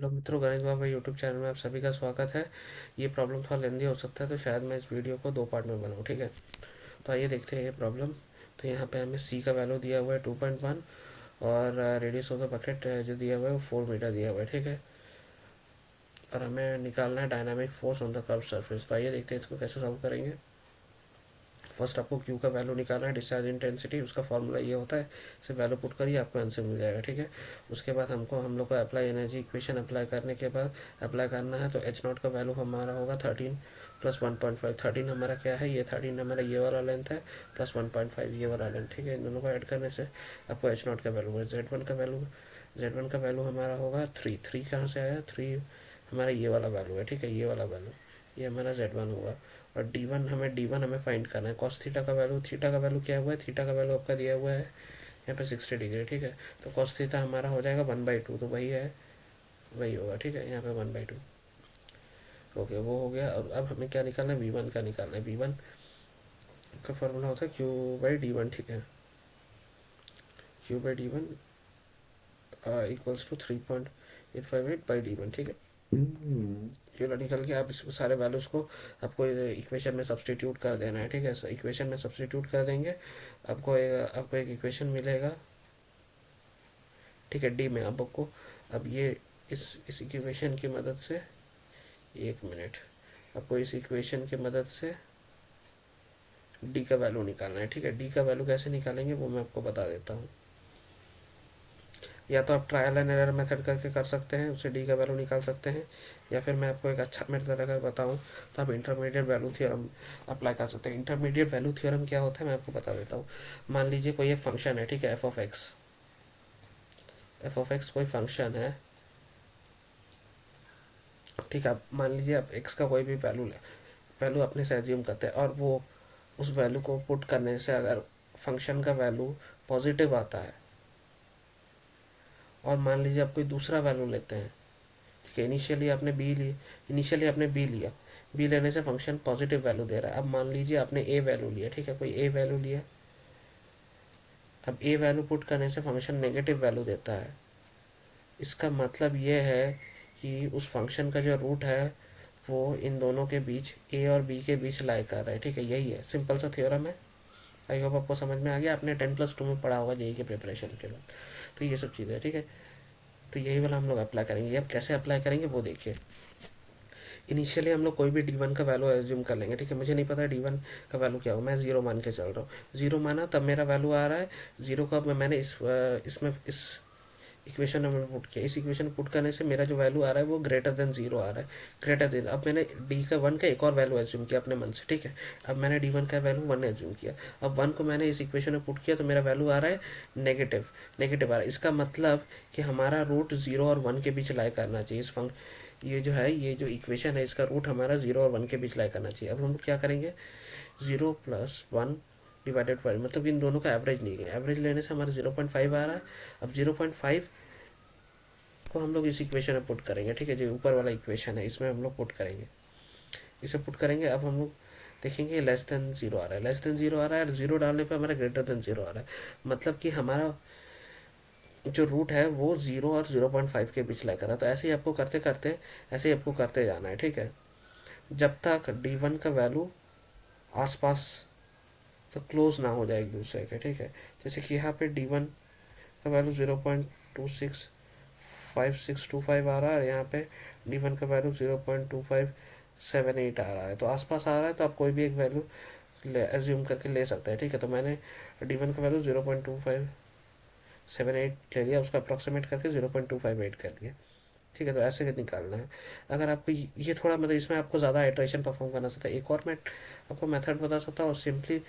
Hello मित्रों, गणेश बाबा YouTube channel में आप सभी का स्वागत है। ये प्रॉब्लम थोड़ा लेंदी हो सकता है, तो शायद मैं इस वीडियो को दो पार्ट में बनाऊँ, ठीक है। तो आइए देखते हैं ये प्रॉब्लम। तो यहाँ पे हमें सी का वैल्यू दिया हुआ है 2.1 और रेडियस ऑफ द बकेट जो दिया हुआ है वो 4 मीटर दिया हुआ है, ठीक है। और हमें निकालना है dynamic force on the curve surface. तो आइए देखते हैं इसको कैसे सॉल्व करेंगे। फर्स्ट आपको क्यू का वैल्यू निकालना है, डिस्चार्ज इंटेंसिटी, उसका फॉर्मूला ये होता है। इसे वैल्यू पुट करिए, आपको आंसर मिल जाएगा, ठीक है। उसके बाद हम लोग को अप्लाई एनर्जी इक्वेशन अप्लाई करने के बाद अप्लाई करना है। तो एच नॉट का वैल्यू हमारा होगा 13 प्लस 1.5। 13 हमारा क्या है, ये 13 हमारा ये वाला लेंथ है, प्लस 1.5 ये वाला लेंथ, ठीक है। इन दोनों को ऐड करने से आपको एच नॉट का वैल्यू है। जेड वन का वैल्यू हमारा होगा 3। 3 कहाँ से आया, 3 हमारा ये वाला वैल्यू है, ठीक है। ये वाला वैल्यू ये हमारा जेड वन होगा। और डी वन हमें फाइंड करना है। कॉस थीटा का वैल्यू क्या हुआ है, थीटा का वैल्यू आपका दिया हुआ है यहाँ पे 60 डिग्री, ठीक है। तो कॉस थीटा हमारा हो जाएगा 1/2, तो वही है, वही होगा, ठीक है। यहाँ पे 1/2। ओके, वो हो गया। अब हमें क्या निकालना है, वी वन का निकालना है। वी वन का फॉर्मूला होता है Q/D1, ठीक है। Q/D1 इक्वल्स टू 3.858/D1, ठीक है। ये वाला निकल के आप इसको सारे वैल्यूज को आपको इक्वेशन में सब्सटीट्यूट कर देना है, ठीक है। इक्वेशन में सब्सटीट्यूट कर देंगे, आपको एक इक्वेशन मिलेगा, ठीक है। डी में आपको अब ये इस इक्वेशन की मदद से, एक मिनट, आपको इस इक्वेशन की मदद से डी का वैल्यू निकालना है, ठीक है। डी का वैल्यू कैसे निकालेंगे वो मैं आपको बता देता हूँ। या तो आप ट्रायल एंड एरर मेथड करके कर सकते हैं, उससे डी का वैल्यू निकाल सकते हैं। या फिर मैं आपको एक अच्छा मेथड अगर बताऊं तो आप इंटरमीडिएट वैल्यू थ्योरम अप्लाई कर सकते हैं। इंटरमीडिएट वैल्यू थ्योरम क्या होता है मैं आपको बता देता हूँ। मान लीजिए कोई एक फंक्शन है, ठीक है, एफ ऑफ एक्स कोई फंक्शन है, ठीक है। आप मान लीजिए आप एक्स का कोई भी वैल्यू अपने से एज्यूम करते हैं, और वो उस वैल्यू को पुट करने से अगर फंक्शन का वैल्यू पॉजिटिव आता है, और मान लीजिए आप कोई दूसरा वैल्यू लेते हैं, ठीक है। इनिशियली आपने बी लिया, बी लेने से फंक्शन पॉजिटिव वैल्यू दे रहा है। अब मान लीजिए आपने ए वैल्यू लिया, ठीक है, कोई ए वैल्यू लिया। अब ए वैल्यू पुट करने से फंक्शन नेगेटिव वैल्यू देता है। इसका मतलब ये है कि उस फंक्शन का जो रूट है वो इन दोनों के बीच, ए और बी के बीच लाई कर रहा है, ठीक है। यही है, सिंपल सा थ्योरम है। आई होप आपको समझ में आ गया। आपने 10+2 में पढ़ा होगा जेई के प्रिपरेशन के बाद। तो ये सब चीज़ें, ठीक है। तो यही वाला हम लोग अप्लाई करेंगे। अब कैसे अप्लाई करेंगे वो देखिए। इनिशियली हम लोग कोई भी डी वन का वैल्यू एज्यूम कर लेंगे, ठीक है। मुझे नहीं पता डी वन का वैल्यू क्या हो, मैं जीरो मान के चल रहा हूँ। जीरो माना तब मेरा वैल्यू आ रहा है जीरो का। मैंने इस इक्वेशन में पुट किया। इस इक्वेशन में पुट करने से मेरा जो वैल्यू आ रहा है वो ग्रेटर देन जीरो आ रहा है, ग्रेटर देन। अब मैंने डी का वन का एक और वैल्यू एज्यूम किया अपने मन से, ठीक है। अब मैंने डी वन का वैल्यू वन एज्यूम किया। अब वन को मैंने इस इक्वेशन में पुट किया तो मेरा वैल्यू आ रहा है नेगेटिव, नेगेटिव आ रहा है। इसका मतलब कि हमारा रूट जीरो और वन के बीच लाई करना चाहिए। ये जो है, ये जो इक्वेशन है, इसका रूट हमारा जीरो और वन के बीच लाई करना चाहिए। अब हम क्या करेंगे, zero plus one divided by, मतलब इन दोनों का एवरेज नहीं है। एवरेज लेने से हमारा 0.5 आ रहा है। अब 0.5 को हम लोग इस इक्वेशन में पुट करेंगे, ठीक है। जो ऊपर वाला इक्वेशन है इसमें हम लोग पुट करेंगे, इसे पुट करेंगे। अब हम लोग देखेंगे लेस देन जीरो आ रहा है, लेस देन जीरो आ रहा है, और जीरो डालने पे हमारा ग्रेटर देन जीरो आ रहा है। मतलब कि हमारा जो रूट है वो जीरो और 0.5 के बीच लाई कर रहा है। तो ऐसे ही आपको करते करते, ऐसे ही आपको करते जाना है, ठीक है। जब तक डी वन का वैल्यू आसपास, तो क्लोज ना हो जाए एक दूसरे के, ठीक है। जैसे कि यहाँ पे डी वन का वैल्यू 0.265625 आ रहा है, और यहाँ पे डी वन का वैल्यू 0.2578 आ रहा है। तो आसपास आ रहा है, तो आप कोई भी एक वैल्यू एज्यूम करके ले सकते हैं, ठीक है। तो मैंने डी वन का वैल्यू 0.2578 ले लिया, उसका अप्रॉक्सीमेट करके 0.258 कर दिया, ठीक है। तो ऐसे निकालना है। अगर आपको ये थोड़ा, मतलब इसमें आपको ज़्यादा आइट्रेशन परफॉर्म करना सकता है। एक और मैं आपको मेथड बता सकता हूँ। सिंपली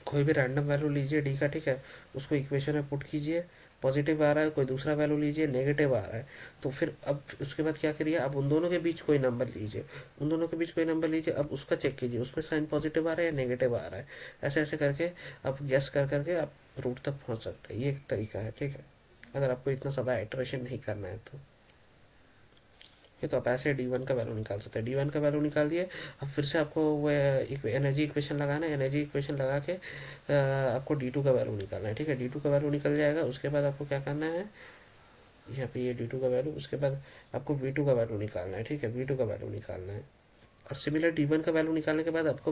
कोई भी रैंडम वैल्यू लीजिए डी का, ठीक है, उसको इक्वेशन में पुट कीजिए। पॉजिटिव आ रहा है, कोई दूसरा वैल्यू लीजिए, नेगेटिव आ रहा है, तो फिर अब उसके बाद क्या करिए, अब उन दोनों के बीच कोई नंबर लीजिए, उन दोनों के बीच कोई नंबर लीजिए। अब उसका चेक कीजिए उसमें साइन पॉजिटिव आ रहा है या नेगेटिव आ रहा है। ऐसे ऐसे करके आप गेस कर करके आप रूट तक पहुंच सकते हैं। ये एक तरीका है, ठीक है, अगर आपको इतना ज़्यादा आइटरेशन नहीं करना है तो। तो आप ऐसे डी वन का वैल्यू निकाल सकते हैं। डी वन का वैल्यू निकाल दिए। अब फिर से आपको वो एनर्जी इक्वेशन लगाना है। एनर्जी इक्वेशन लगा के आपको डी टू का वैल्यू निकालना है, ठीक है। डी टू का वैल्यू निकल जाएगा। उसके बाद आपको क्या करना है, यहाँ पे ये D2 का वैल्यू, उसके बाद आपको V2 का वैल्यू निकालना है, ठीक है, V2 का वैल्यू निकालना है। और सिमिलर D1 का वैल्यू निकालने के बाद आपको